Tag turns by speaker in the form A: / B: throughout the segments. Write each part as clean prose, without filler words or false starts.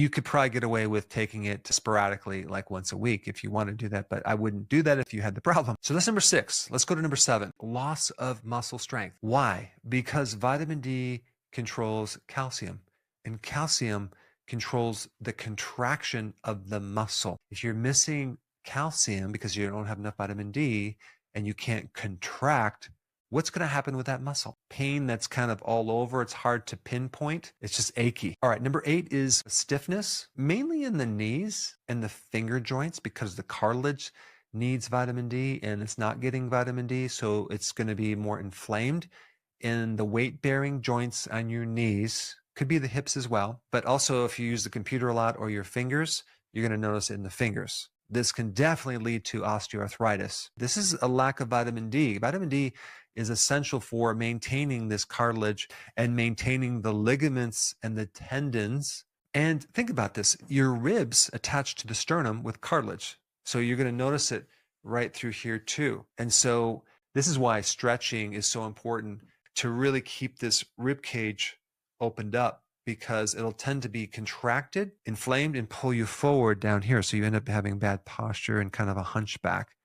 A: You could probably get away with taking it sporadically, like once a week if you want to do that, but I wouldn't do that if you had the problem. So that's number 6. Let's go to number 7, loss of muscle strength. Why? Because vitamin D controls calcium, and calcium controls the contraction of the muscle. If you're missing calcium because you don't have enough vitamin D and you can't contract, what's going to happen with that muscle? Pain that's kind of all over. It's hard to pinpoint. It's just achy. All right, number 8 is stiffness, mainly in the knees and the finger joints because the cartilage needs vitamin D and it's not getting vitamin D, so it's going to be more inflamed. In the weight-bearing joints on your knees, could be the hips as well, but also if you use the computer a lot or your fingers, you're going to notice it in the fingers. This can definitely lead to osteoarthritis. This is a lack of vitamin D. Vitamin D is essential for maintaining this cartilage and maintaining the ligaments and the tendons. And think about this, your ribs attached to the sternum with cartilage. So you're going to notice it right through here too. And so this is why stretching is so important, to really keep this rib cage opened up, because it'll tend to be contracted, inflamed, and pull you forward down here. So you end up having bad posture and kind of a hunchback.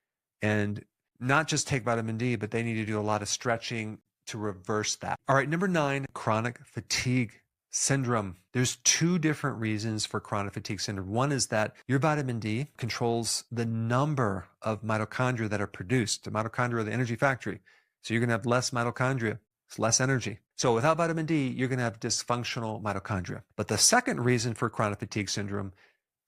A: And not just take vitamin D, but they need to do a lot of stretching to reverse that. All right, number 9, chronic fatigue syndrome. There's 2 different reasons for chronic fatigue syndrome. One is that your vitamin D controls the number of mitochondria that are produced. The mitochondria are the energy factory. So you're going to have less mitochondria. It's less energy. So without vitamin D, you're going to have dysfunctional mitochondria. But the second reason for chronic fatigue syndrome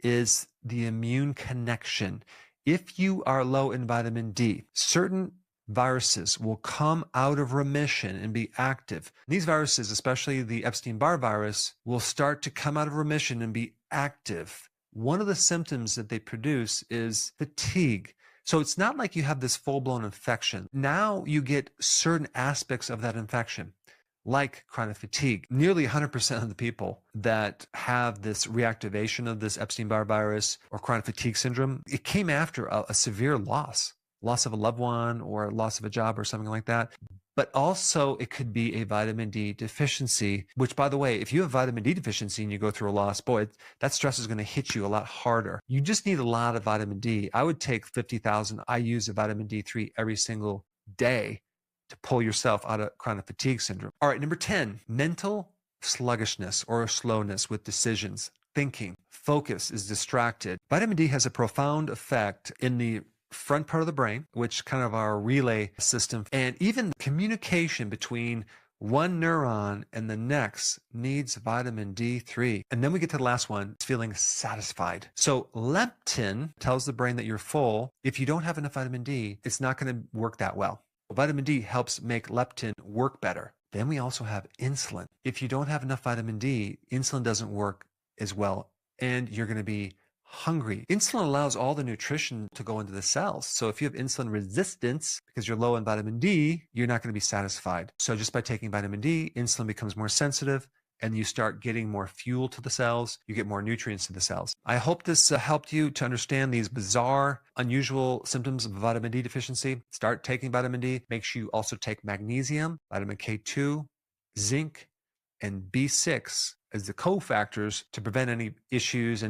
A: is the immune connection. If you are low in vitamin D, certain viruses will come out of remission and be active. These viruses, especially the Epstein-Barr virus, will start to come out of remission and be active. One of the symptoms that they produce is fatigue. So it's not like you have this full-blown infection. Now you get certain aspects of that infection, like chronic fatigue. Nearly 100% of the people that have this reactivation of this Epstein-Barr virus or chronic fatigue syndrome, it came after a severe loss of a loved one or loss of a job or something like that. But also it could be a vitamin D deficiency, which, by the way, if you have vitamin D deficiency and you go through a loss, boy, that stress is going to hit you a lot harder. You just need a lot of vitamin D. I would take 50,000 IUs of vitamin D3 every single day to pull yourself out of chronic fatigue syndrome. All right, number 10, mental sluggishness or slowness with decisions, thinking, focus is distracted. Vitamin D has a profound effect in the front part of the brain, which kind of our relay system, and even communication between one neuron and the next needs vitamin D3. And then we get to the last one, feeling satisfied. So leptin tells the brain that you're full. If you don't have enough vitamin D, it's not going to work that well. Vitamin D helps make leptin work better. Then we also have insulin. If you don't have enough vitamin D, insulin doesn't work as well, and you're going to be hungry. Insulin allows all the nutrition to go into the cells. So if you have insulin resistance because you're low in vitamin D, you're not going to be satisfied. So just by taking vitamin D, insulin becomes more sensitive and you start getting more fuel to the cells. You get more nutrients to the cells. I hope this helped you to understand these bizarre, unusual symptoms of vitamin D deficiency. Start taking vitamin D. Make sure you also take magnesium, vitamin K2, zinc, and B6 as the cofactors to prevent any issues and